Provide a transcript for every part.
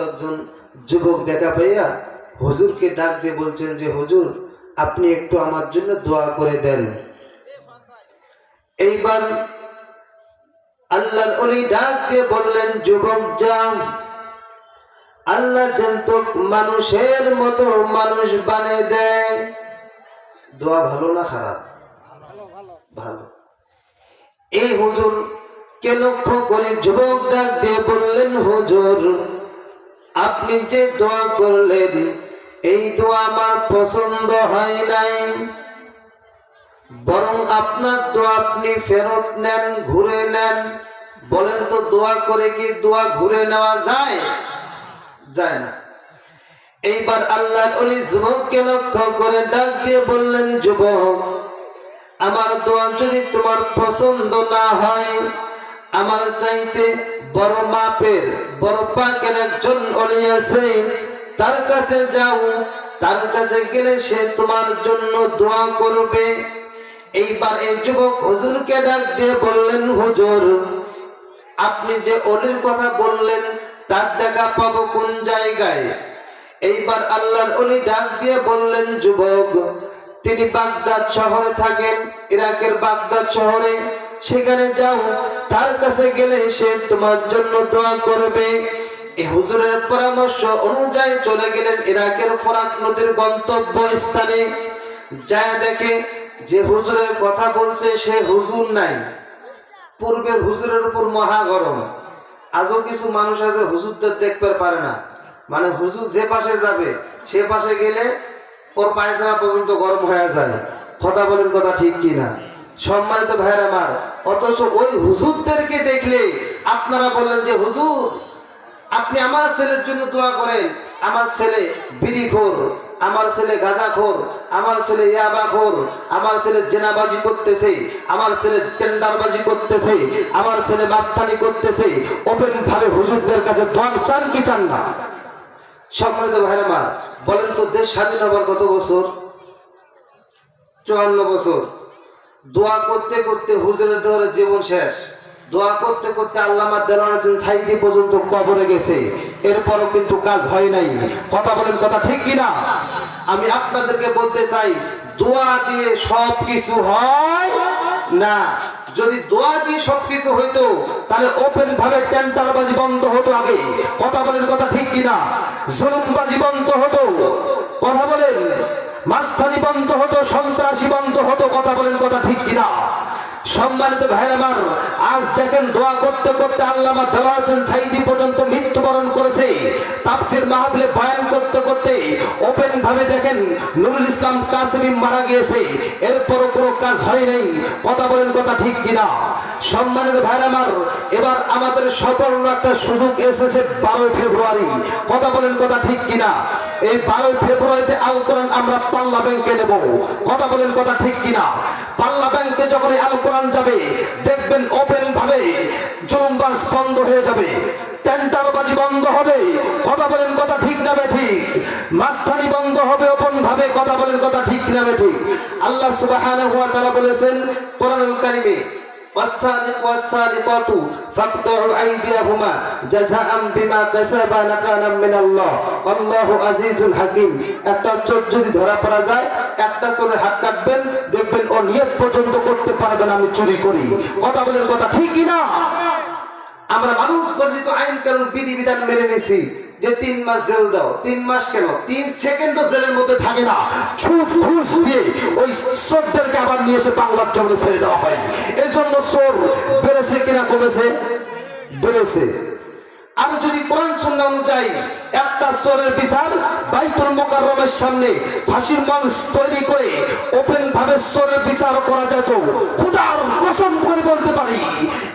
একজন যুবক দেখা পাইয়া হুজুরকে ডাক দিয়ে বলছেন যে হুজুর আপনি একটু আমার জন্য দোয়া করে দেন। এইবার আল্লাহর ওলি ডাক দিয়ে বললেন, যুবক যাও, আল্লাহ যেন মানুষের মতো মানুষ বানিয়ে দেয়। দোয়া ভালো না খারাপ? ভালো। এই হুজুর কে লক্ষ্য করে যুবক ডাক দিয়ে বললেন, হুজুর আপনি যে দোয়া করলেন এই দোয়া আমার পছন্দ হয় নাই, বরং আপনার দোয়া আপনি ফেরত নেন, ঘুরে নেন। বলেন তো দোয়া করে কি দোয়া ঘুরে নেওয়া যায়? যায় না। এইবার আল্লাহর ওলি যুবককে লক্ষ্য করে ডাক দিয়ে বললেন, যুবক আমার দোয়া যদি তোমার পছন্দ না হয়, আমার চাইতে বড় মাপের বড় পাকের একজন ওলি আছে, তার কাছে যাও, তার কাছে গেলে সে তোমার জন্য দোয়া করবে। এইবার এই যুবক হুজুরকে ডাক দিয়ে বললেন, হুজুর আপনি যে ওলির কথা বললেন তার দেখা পাবো কোন জায়গায়? এইবার আল্লাহর ওলি ডাক দিয়ে বললেন, যুবক তিনি বাগদাদ শহরে থাকেন, ইরাকের বাগদাদ শহরে, সেখানে যাও, তার কাছে গেলে সে তোমার জন্য দোয়া করবে। এই হুজুরের পরামর্শ অনুযায়ী চলে গেলেন ইরাকের ফোরাত নদীর গন্তব্য স্থানে। যায় দেখে যে হুজুরের কথা বলছে সে হুজুর নাই, পূর্বের হুজুরের উপর মহা গরম। আজও কিছু মানুষ আছে হুজুরদের দেখতে পারে না, মানে হুজুর যে পাশে যাবে সে পাশে গেলে ওর পায়জামা পর্যন্ত গরম হয়ে যায়। কথা বলেন, কথা ঠিক কিনা? সম্মানিত ভাইয়ের আমার, অথচ ওই হুজুরদেরকে দেখলে আপনারা বললেন যে হুজুর আপনি আমার ছেলের জন্য দোয়া করেন, আমার ছেলে বিড়িখোর, আমার ছেলে গাঁজাখোর, আমার ছেলে ইয়াবাখোর, আমার ছেলে জেনাবাজি করতেছে, আমার ছেলে টেন্ডারবাজি করতেছে, আমার ছেলে মাস্তানি করতেছে। ওপেন ভাবে হুজুরদের কাছে দোয়া চান কি চান না? সম্মানিত ভাইরা আমার, বলেন তো দেশ স্বাধীন হবার কত বছর? 54 বছর। দোয়া করতে করতে হুজুরের ধরে জীবন শেষ। দোয়া করতে করতে আল্লামা দেলোয়ার হোসেন সাইদি পর্যন্ত কবরে গেছে, এরপরও কিন্তু কাজ হয় নাই। কথা বলেন, কথা ঠিক কিনা? আমি আপনাদেরকে বলতে চাই, দোয়া দিয়ে সব কিছু হয় না। যদি দোয়া দিয়ে সবকিছু হইতো তাহলে ওপেন ভাবে টেন্ডারবাজি বন্ধ হতো আগে। কথা বলেন, কথা ঠিক কিনা? জুলুমবাজি বন্ধ হতো। কথা বলেন, মাস্তানি বন্ধ হতো, সন্ত্রাসী বন্ধ হতো। কথা বলেন, কথা ঠিক কিনা? সম্মানিত ভাই আমার, আজ দেখেন দোয়া করতে করতে আল্লামা দেলোয়ার হোসেন সাইদি পর্যন্ত মৃত্যুবরণ করেছে। তাফসীর মাহফিলে বয়ান করতে করতে ওপেন ভাবে দেখেন নুরুল ইসলাম কাসেমি মারা গিয়েছে, এরপরও কোনো কাজ হয় নাই। কথা বলেন, কথা ঠিক কিনা? সম্মানিত ভাই আমার, এবার আমাদের স্বর্ণ একটা সুযোগ এসেছে 12 ফেব্রুয়ারি। কথা বলেন, কথা ঠিক কিনা? এই 12 ফেব্রুয়ারিতে আল কোরআন আমরা পাল্লা ব্যাংকে নেব। কথা বলেন, কথা ঠিক কিনা? পাল্লা ব্যাংকে যখন আল কোরআন যাবে দেখবেন ওপেন ভাবে জুলুমবাজ বন্ধ হয়ে যাবে, টেন্ডারবাজি বন্ধ হবে। কথা বলেন, কথা ঠিক না ঠিক? মাস্তানি বন্ধ হবে ওপেন ভাবে। কথা বলেন, কথা ঠিক না ঠিক? আল্লাহ সুবহানাহু ওয়া তাআলা বলেছেন কোরআনুল কারীমে, والسارق والسارقات فاقطعوا أيديهما جزاء بما كسبا نكالا من الله والله عزيز حكيم। একটা চোর যদি ধরা পড়া যায়, একটা চোরের হাত কাটবেন, দেখবেন ও নিয়ত পর্যন্ত করতে পারবে না আমি চুরি করি। কথা বলেন, কথা ঠিক কিনা? আমরা মানব বর্জিত আইন কানুন বিধিবিধান মেনে নিছি যে 3 মাস জেল দাও। 3 মাস কেন, 3 সেকেন্ডও জেলের মধ্যে থাকে না। ছুট ঘুষ দিয়ে ওই চোরদেরকে আবার নিয়ে এসে বাংলার জমিনে ছেড়ে দেওয়া হয়। এই জন্য চোর বেড়েছে কিনা কমেছে? বেড়েছে। আমি যদি কোরআন সুন্নাহ অনুযায়ী একটা চোরের বিচার বাইতুল মুকাররমের সামনে ফাঁসির মঞ্চ তৈরি করে ওপেন ভাবে চোরের বিচার করা যেত, খোদার কসম করে বলতে পারি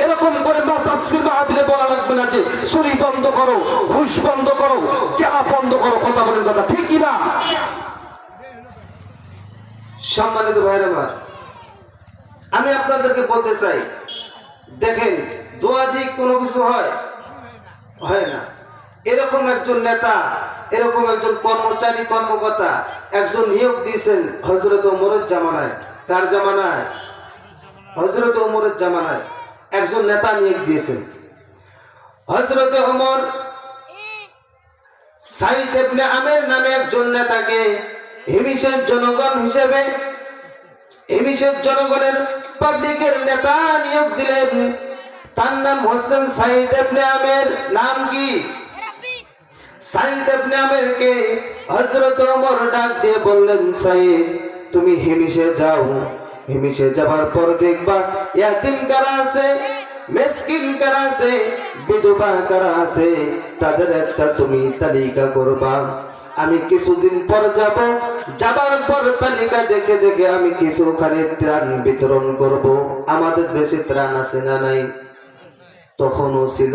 এরকম করে তাফসীর মাহফিলে বলা লাগবে না যে চুরি বন্ধ করো, ঘুষ বন্ধ করো, জেলা বন্ধ করো। কথা বলেন, কথা ঠিক কিনা? সম্মানিত ভাইরা আমার, আমি আপনাদেরকে বলতে চাই, দেখেন দোয়া দিয়ে কোনো কিছু হয় না। এরকম একজন নেতা, এরকম একজন কর্মচারী কর্মকর্তা একজন নিয়োগ দিয়েছেন হযরত ওমরের জামানায়। কার জামানায়? হযরত ওমরের জামানায় একজন নেতা নিয়োগ দিয়েছেন। হযরত ওমর সাইদ ইবনে আমের নামে একজন নেতাকে হিমিসের জনগণ হিসেবে হিমিসের জনগণের পাবলিকের নেতা নিয়োগ দিলেন। তার নাম হোসেন সাইদ ইবনে আমের। নাম কি? সাইদ ইবনে আমেরকে হযরত ওমর ডাক দিয়ে বললেন, সাইদ তুমি হিমিসে যাও, হিমিসে যাবার পর দেখবা ইয়াতিম কারা আছে, মিসকিন কারা আছে, বিধবা কারা আছে, তাদের একটা তুমি তালিকা করবা। আমি কিছুদিন পর যাব, যাবার পর তালিকা দেখে দেখে আমি কিছুখানি ত্রাণ বিতরণ করব। আমাদের দেশে ত্রাণ আছে না নাই? তখনও ছিল।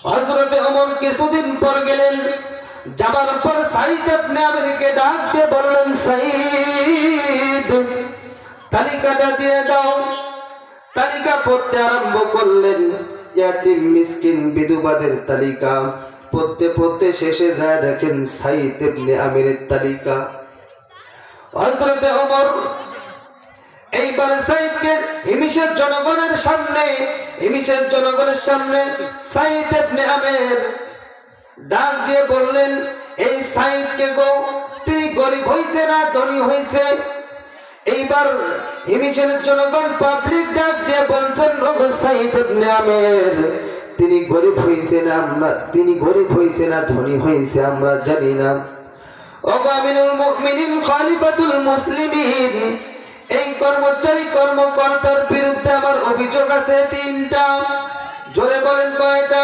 হযরত ওমর কিছুদিন পর গেলেন, যাবার পর সাইদ ইবনে আমেরকে ডাক দিয়ে বললেন, সাইদ তালিকাটা দিয়ে দাও। তালিকা পড়তে আরম্ভ করলেন, ইয়াতিম মিসকিন বিধবাদের তালিকা পড়তে পড়তে শেষে যায় দেখেন সাইদ ইবনে আমেরের তালিকা। হযরত ওমর এইবার সাইদকে হিমিসের জনগণের সামনে সাইদ ইবনে আমের ডাক দিয়ে বললেন, এই সাইদকে গো, তুই গরিব হইছে না ধনী হইছে? এইবার হিমিসের জনগণ পাবলিক ডাক দিয়ে বলছেন, ও সাইদ ইবনে আমের তিনি গরিব হইছে না ধনী হইছে আমরা জানি না। ও আমিরুল মুমিনিন খলিফাতুল মুসলিমিন, এই কর্মকর্তার বিরুদ্ধে আমার অভিযোগ আছে 3টা। জোরে বলেন কয়টা?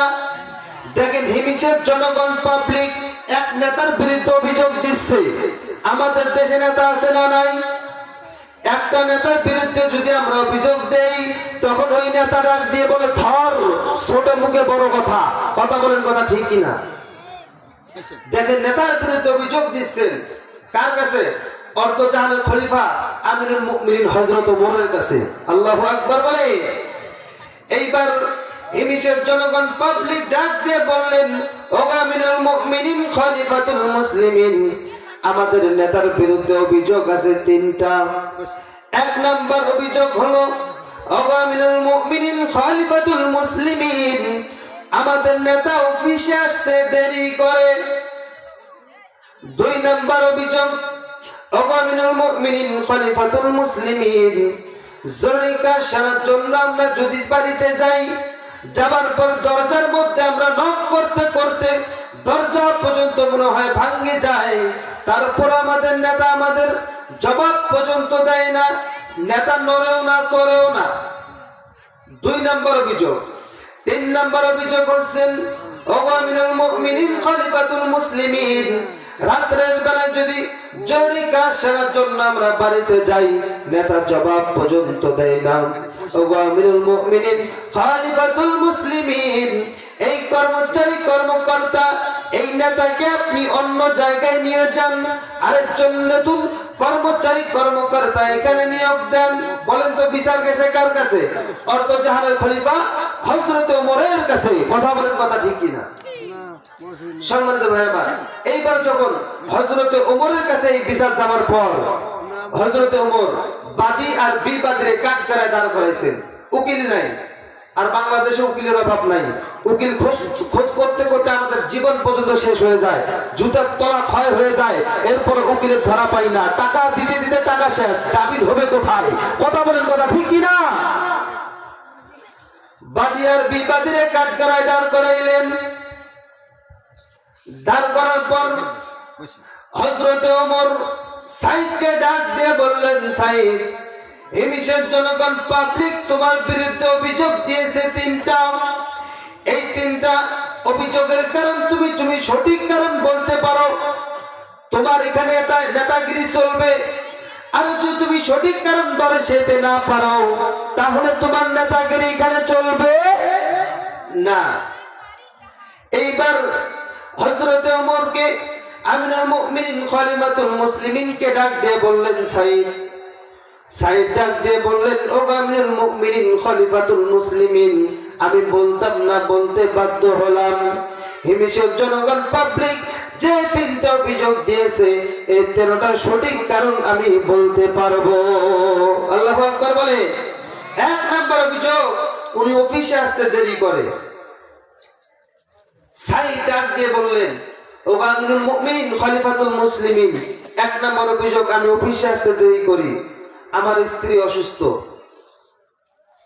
দেখেন হিমিসের জনগণ পাবলিক এক নেতার বিরুদ্ধে অভিযোগ দিচ্ছে। আমাদের দেশে নেতা আছে না নাই? একটা নেতার বিরুদ্ধে যদি আমরা অভিযোগ দেই, তখন ওই নেতা ডাক দিয়ে বলে, ধর, ছোট মুখে বড় কথা। কথা বলেন, কথা ঠিক কিনা? দেখেন নেতার বিরুদ্ধে অভিযোগ দিচ্ছেন কার কাছে? অর্ধজাহানের খলিফা আমিরুল মুমিনিন হযরত ওমরের কাছে। আল্লাহু আকবার বলে। এইবার হিমিসের জনগণ পাবলিক ডাক দিয়ে বললেন, ও আমিরুল মুমিনিন খলিফাতুল মুসলিমিন, আমাদের নেতার বিরুদ্ধে অভিযোগ আছে 3টা। 1 নাম্বার অভিযোগ হলো, ও আমিরুল মুমিনিন খলিফাতুল মুসলিমিন, আমাদের নেতা অফিসে আসতে দেরি করে। 2 নাম্বার অভিযোগ, ও আমিরুল মুমিনিন খলিফাতুল মুসলিমিন, জরুরি কাজ সারার জন্য আমরা যদি বাড়িতে যাই, যাবার পর দরজার মধ্যে আমরা নক করতে করতে দরজা পর্যন্ত মনে হয় ভাঙে যায়, তারপর আমাদের নেতা আমাদের জবাব পর্যন্ত দেয় না, নেতা নড়েও না সরেও না। 2 নাম্বার অভিযোগ। 3 নাম্বার অভিযোগ হচ্ছেন, ও আমিরুল মুমিনিন খলিফাতুল মুসলিমিন, রাতের বেলায় যদি জরুরি কাজ সারার জন্য আমরা বাড়িতে যাই, নেতা জবাব পর্যন্ত দেয় না। ও আমিরুল মুমিনিন খলিফাতুল মুসলিমিন, এই কর্মকর্তা এই নেতাকে আপনি অন্য জায়গায় নিয়ে যান, আরেকজন নতুন কর্মকর্তা এখানে নিয়োগ দেন। বলেন তো বিচার গেছে কার কাছে? অর্ধজাহানের খলিফা হযরত ওমরের কাছে। কথা বলেন, কথা ঠিক কিনা? সম্মানিত ভাইরা, এইবার যখন হযরত ওমরের কাছে এই বিচার যাওয়ার পর হযরত ওমর বাদী আর বিবাদীর কাঠগড়ায় দাঁড় করাইছেন। উকিল নাই, আর বাংলাদেশে উকিলের অভাব নাই। উকিল খোঁজ করতে করতে আমাদের জীবন পর্যন্ত শেষ হয়ে যায়, জুতার তলা ক্ষয় হয়ে যায়, এরপরে উকিলের ধরা পাই না, টাকা দিতে দিতে টাকা শেষ, জামিন হবে কোথায়? কথা বলেন, কথা ঠিক কিনা? বাদী আর বিবাদীর কাঠগড়ায় দাঁড় করাইলেন। দাঁড় করার পর হযরত ওমর সাইদকে ডাক দিয়ে বললেন, সাইদ, হিমিসের জনগণ পাবলিক তোমার বিরুদ্ধে অভিযোগ দিয়েছে 3টা। এই 3টা অভিযোগের কারণ তুমি সঠিক কারণ বলতে পারো, তোমার এখানে নেতাগিরি চলবে। আর যদি তুমি সঠিক কারণ ধরে সেতে না পারো, তাহলে তোমার নেতাগিরি এখানে চলবে না। এইবার হযরত ওমরকে আমিরুল মুমিনিন খলিফাতুল মুসলিমিনকে ডাক দিয়ে বললেন, সাইদ ডাক দিয়ে বললেন, ও আমিরুল মুমিনিন খলিফাতুল মুসলিমিন, আমি বলতাম না, বলতে বাধ্য হলাম। হিমিসের জনগণ পাবলিক যে 3টা অভিযোগ দিয়েছে, এই 13টা সঠিক কারণ আমি বলতে পারবো। আল্লাহু আকবার বলে। 1 নাম্বার অভিযোগ, উনি অফিসে আসতে দেরি করে। সাইদ ডাক দিয়ে বললেন, ও আমিরুল মুমিনিন খলিফাতুল মুসলিমিন, এক নম্বর অভিযোগ, আমি অফিসে আসতে দেরি করি। আমার স্ত্রী অসুস্থ।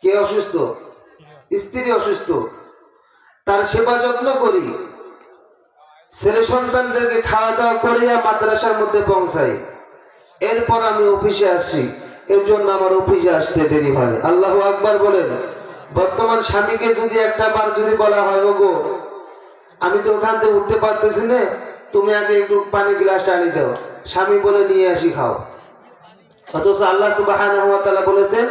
কে অসুস্থ? স্ত্রী অসুস্থ। তার সেবা যত্ন করি, ছেলে সন্তানদেরকে খাওয়া দাওয়া করিয়া মাদ্রাসার মধ্যে পৌঁছাই, এরপর আমি অফিসে আসি। এর জন্য আমার অফিসে আসতে দেরি হয়। আল্লাহু আকবার বলেন। বর্তমান স্বামীকে যদি একটা বার যদি বলা হয়, ওগো আমি তো ওখান থেকে উঠতে পারতেছি না, তুমি আগে একটু পানি গ্লাসটা আনি দাও, স্বামী বলে নিয়ে আসি খাও। অথচ আল্লাহ সুবহানাহু ওয়া তাআলা বলেছেন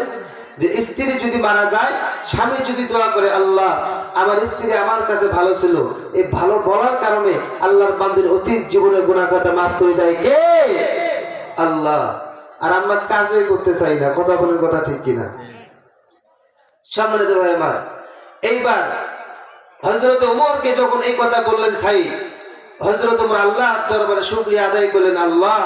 যে স্ত্রী যদি মারা যায়, স্বামী যদি দোয়া করে, আল্লাহ আমার স্ত্রী আমার কাছে ভালো ছিল, এই ভালো বলার কারণে আল্লাহর বান্দির অতীত জীবনের গুনাহ খাতা মাফ করে দেয় কে? আল্লাহ। আর আমরা কাজে করতে চাই না। কথা বলেন, কথা ঠিক কিনা? সম্মানিত ভাই আমার, এইবার হযরত ওমরকে যখন এই কথা বললেন সাইদ, হযরত ওমর আল্লাহর দরবারে শুকরিয়া আদায় করলেন, আল্লাহ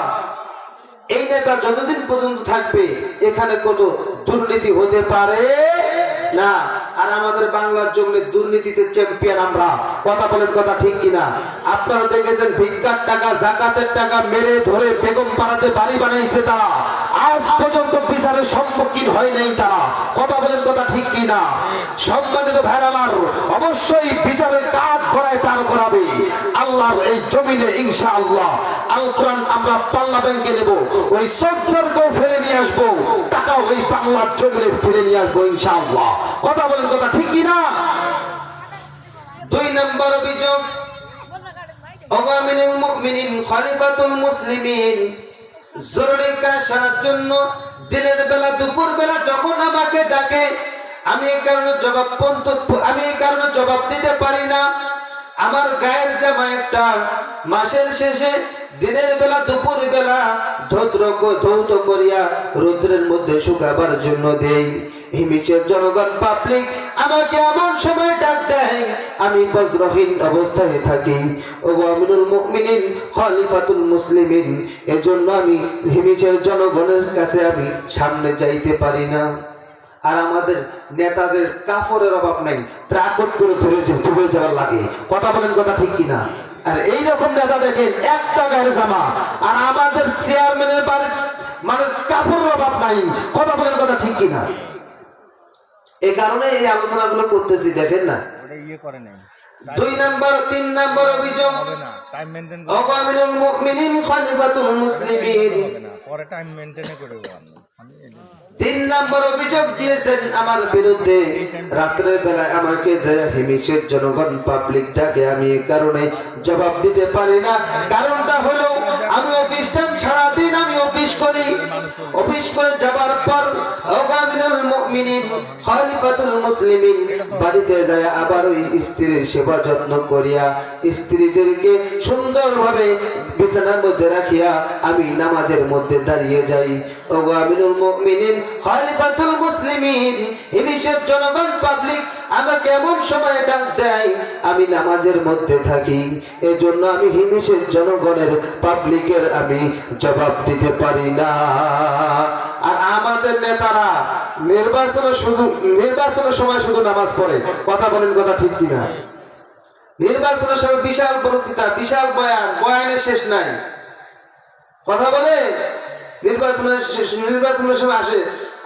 এই নেতা যতদিন পর্যন্ত থাকবে এখানে কোনো দুর্নীতি হতে পারে না। আর আমাদের বাংলার জন্য দুর্নীতিতে চ্যাম্পিয়ন আমরা। কথা বলেন, কথা ঠিক কিনা? আপনারা দেখেছেন ভিক্ষার টাকা, যাকাতের টাকা মেরে ধরে বেগম পাড়াতে বাড়ি বানাইছে তারা, আজ পর্যন্ত বিচারের সম্মুখীন হয় নাই তারা। কথা বলেন, কথা ঠিক কিনা? সম্মানিত ভাইরা আমার, অবশ্যই বিচারের কাজ করায় তার করাবে আল্লাহর এই জমিনে ইনশাআল্লাহ। আল কোরআন আমরা পাল্লা ব্যাংকে নেব, ওই সরকারকেও ফিরে নিয়ে আসবো, টাকা ওই বাংলার জমিনে ফিরে নিয়ে আসবো ইনশাআল্লাহ। কথা বলেন, কথা ঠিক কিনা? দুই নম্বর অভিযোগ, আমিরুল মুমিনিন খলিফাতুল মুসলিমিন জরুরি কাজ সারার জন্য দিনের বেলা দুপুর বেলা যখন আমাকে ডাকে, আমি এই কারণে জবাব দিতে পারি না। আমার গায়ের জামা একটা মাসের শেষে দিনের বেলা দুপুর বেলা ধৌত করিয়া রৌদ্রের মধ্যে শুকাবার জন্য দেই। হিমিচের জনগণ পাবলিক আমাকে এমন সময় ডাক দেয়, আমি বজ্রহীন অবস্থায় থাকি। ও আমিরুল মুমিনিন খলিফাতুল মুসলিমিন, এজন্য আমি হিমিচের জনগণের কাছে আমি সামনে যাইতে পারি না। আর আমাদের নেতাদের কাফরের অভাব নাই, ট্রাকট করে ধরে যাওয়ার লাগে। কথা বলেন, কথা ঠিক কিনা? আর এইরকম নেতা দেখেন একটা গায়ের জামা, আর আমাদের চেয়ারম্যানের বাড়ির মানে কাপড়ের অভাব নাই। কথা বলেন, কথা ঠিক কিনা? এই কারণে এই আলোচনাগুলো করতেছি, দেখেন না। দুই নম্বর, তিন নম্বর অভিযোগ, আমিরুল মুমিনিন খলিফাতুল মুসলিমিন পরে টাইম মেইনটেইন করে তিন নম্বর অভিযোগ দিয়েছেন আমার বিরুদ্ধে। রাত্রের বেলায় আমাকে যে হিমিশের জনগণ পাবলিক ডাকে, আমি এই কারণে জবাব দিতে পারি না। কারণটা হলো আমি অফিসটা সারাদিন আমি অফিস করি, অফিস করে যাবার পর আমিরুল মুমিনিন খলিফাতুল মুসলিমিন বাড়িতে যায় আবার ওই স্ত্রীর সেবা যত্ন করিয়া স্ত্রীদেরকে সুন্দরভাবে বিছানার মধ্যে রাখিয়া আমি নামাজের মধ্যে দাঁড়িয়ে যাই। ও আমিরুল মুমিনিন খলিফাতুল মুসলিমিন, হিমিশের জনগণ পাবলিক আমাকে এমন সময় ডাক দেয়, আমি নামাজের মধ্যে থাকি, এজন্য আমি হিমিশের জনগণের পাবলিকের আমি জবাব দিতে পারি না। আর আমাদের নেতারা নির্বাচনের সময় শুধু নামাজ পড়ে। কথা বলেন, কথা ঠিক কিনা? নির্বাচনের সময় বিশাল বক্তৃতা, বিশাল বয়ানের শেষ নাই। কথা বলে নির্বাচনের সময়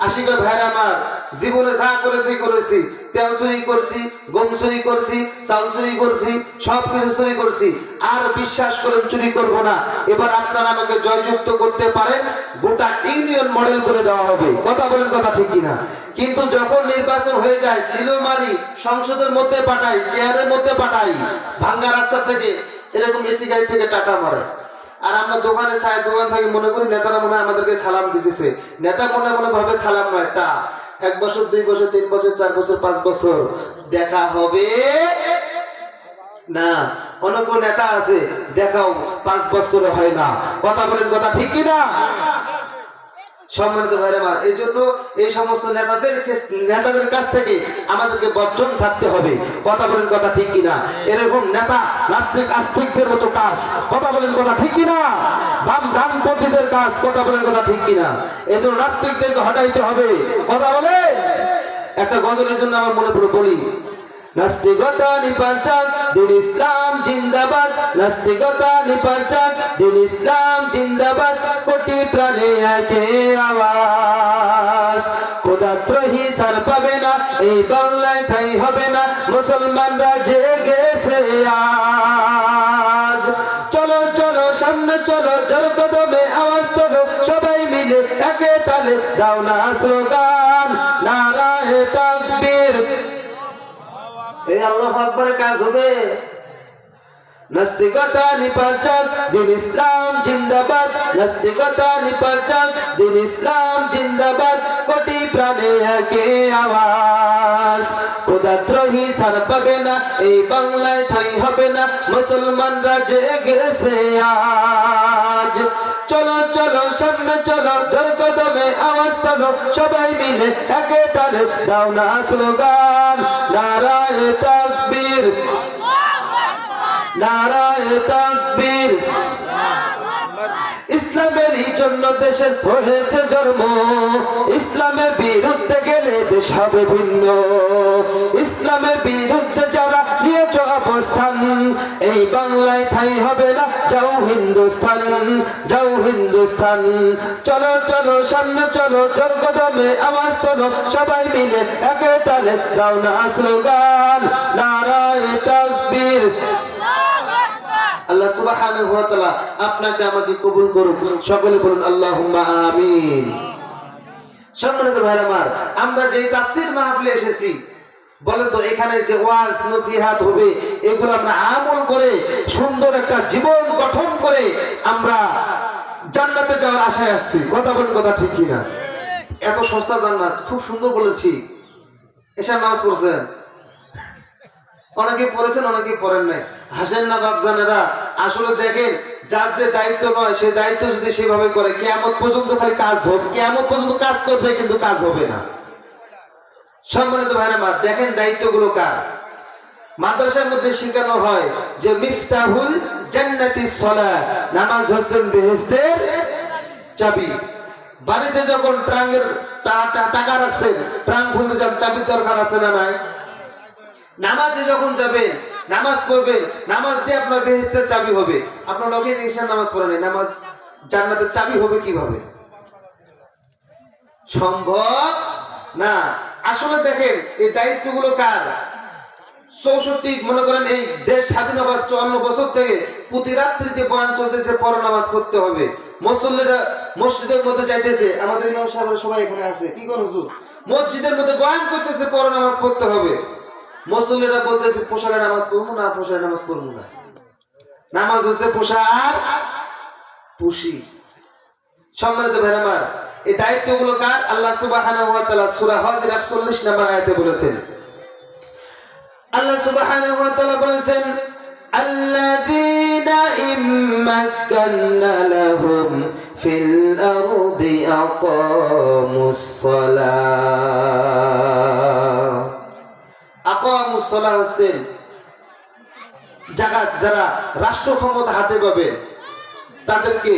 আসিবে ভাইরা আমার, জীবনে যা করেছি, তেল চুরি করছি, গম চুরি করছি, চাল চুরি করছি, সবকিছু চুরি করছি, আর বিশ্বাস করেন চুরি করব না। এবার আপনারা আমাকে জয়যুক্ত করতে পারেন, গোটা ইউনিয়ন মডেল করে দেওয়া হবে। কথা বলেন, কথা ঠিক কিনা? কিন্তু যখন নির্বাচন হয়ে যায়, সিলো মারি সংসদের মধ্যে পাঠাই, চেয়ারের মধ্যে পাঠাই, ভাঙ্গা রাস্তা থেকে এরকম এসি গাড়ি থেকে টাটা মারে। আর আমরা দোকানে চাই, দোকান থেকে মনে করি নেতারা মনে হয় আমাদেরকে সালাম দিতেছে। নেতা মনে মনে ভাবে সালাম নয়, টা 1 বছর 2 বছর 3 বছর 4 বছর 5 বছর দেখা হবে না। অনেক নেতা আছে দেখাও 5 বছর হয় না। কথা বলেন, কথা ঠিক কিনা? সম্মানিত ভাইরা আমার, এই জন্য এই সমস্ত নেতাদের কাছ থেকে আমাদেরকে বর্জন থাকতে হবে। কথা বলেন, কথা ঠিক কিনা? এরকম নেতা নাস্তিক আস্তিকদের মতো কাজ। কথা বলেন, কথা ঠিক কিনা? ডানপন্থীদের কাজ। কথা বলেন, কথা ঠিক কিনা? এই জন্য নাস্তিকদেরকে হটাইতে হবে। কথা বলেন। একটা গজলের জন্য আমার মনে পড়ে বলি, নাস্তিকতা নিপাচাক দিন ইসলাম জিন্দাবাদ, নাস্তিকতা নিপাচাক দিন ইসলাম জিন্দাবাদ, কোটি প্রাণে একে আওয়াজ। খোদাত্রোহী সার পাবে না, এই বাংলায় ঠাঁই হবে না, মুসলমানরা জেগেছে আজ। চলো চলো সামনে চলো, জোর কদমে আওয়াজ তোলো, সবাই মিলে একে তালে দাও না স্লোগান, নারায়ে তাকবীর। এই আল্লাহু আকবারের কাজ হবে। নাস্তিকতা নিপাচাক দিন ইসলাম জিন্দাবাদ, নাস্তিকতা নিপাচাক দিন ইসলাম জিন্দাবাদ, কোটি প্রাণে একে আওয়াজ। খোদাদ্রোহী সার পাবে না, এই বাংলায় ঠাঁই হবে না, মুসলমানরা জেগেছে আজ। চলো চলো সামনে চলো, জোর কদমে আওয়াজ তোলো, সবাই মিলে একে তালে দাও না স্লোগান, নারায়ে তাকবীর, নারায়ে তাকবীর। ইসলামেরই জন্য দেশের হয়েছে জন্ম, ইসলামের বিরুদ্ধে গেলে দেশ হবে ভিন্ন। ইসলামের বিরুদ্ধে যারা নিয়েছ অবস্থান, এই বাংলায় ঠাঁই হবে না, যাও হিন্দুস্তান, যাও হিন্দুস্তান। চলো চলো সামনে চলো, জোর কদমে আওয়াজ তোলো, সবাই মিলে একে তালে দাও না স্লোগান, নারায়ে তাকবীর। আল্লাহ সুবহানাহু ওয়া তাআলা আপনাকে আমাকে কবুল করুক, সকলে বলুন আল্লাহুম্মা আমিন। সম্মানিত ভাইরা আমার, আমরা যে তাফসীর মাহফিলে এসেছি, বলেন তো এখানে যে ওয়াজ নসিহত হবে, এগুলো আমরা আমল করে সুন্দর একটা জীবন গঠন করে আমরা জান্নাতে যাওয়ার আশায় আসছি। কথা বলেন, কথা ঠিক কিনা? এত সস্তা জান্নাত, খুব সুন্দর বলেছি। এশার নামাজ পড়ছেন, অনেকে পড়েছেন অনেকে পড়েন নাই। হাসেন না বাপজানেরা, আসলে দেখেন যার যে দায়িত্ব নয়, সে দায়িত্ব যদি সেভাবে করে, কিয়ামত পর্যন্ত খালি কাজ হবে, কিয়ামত পর্যন্ত কাজ করবে কিন্তু কাজ হবে না। সম্মানিত ভাইরা আমার, দেখেন দায়িত্বগুলো কার। মাদ্রাসার মধ্যে শেখানো হয় যে মিফতাহুল জান্নাতিস সালাহ, নামাজ হচ্ছে বেহেশতের চাবি। বাড়িতে যখন ট্রাঙ্কের টাকা রাখছেন, ট্রাঙ্ক খুলতে যান, চাবির দরকার আছে না নাই? নামাজে যখন যাবেন, নামাজ পড়বেন, নামাজ দিয়ে আপনার বেহেশতের চাবি হবে। আপনার লোকে ঈশার নামাজ পড়েন, নামাজ জান্নাতের চাবি হবে কিভাবে? সম্ভব না। আসলে দেখেন এই দায়িত্বগুলো কার? 64 মনে করেন এই দেশ স্বাধীন হবার 54 বছর থেকে প্রতি রাত্রিতে বয়ান চলতেছে, পর নামাজ পড়তে হবে। মুসল্লিরা মসজিদের মধ্যে যাইতেছে, আমাদের ইমাম সাহেবরা সবাই এখানে আছে, কি কোন হুজুর মসজিদের মধ্যে বয়ান করতেছে, পর নামাজ পড়তে হবে। মুসল্লিরা বলতেছে পোশাকে নামাজ পড়বো না, পোশাকে নামাজ পড়বো না। নামাজ হচ্ছে পোশা আর পুশি। সম্মানিত ভাইরা আমার, এই দায়িত্বগুলো কার? আল্লাহ সুবহানাহু ওয়া তাআলা সূরা হজের 41 নম্বর আয়াতে বলেছেন। আল্লাহ সুবহানাহু ওয়া তাআলা বলেছেন, আল্লাযীনা ইম্মাক্কান্না লাহুম ফিল আরদি আকামুস সালাহ। আকামুস সালাহ হচ্ছে যারা রাষ্ট্র ক্ষমতা হাতে পাবে তাদেরকে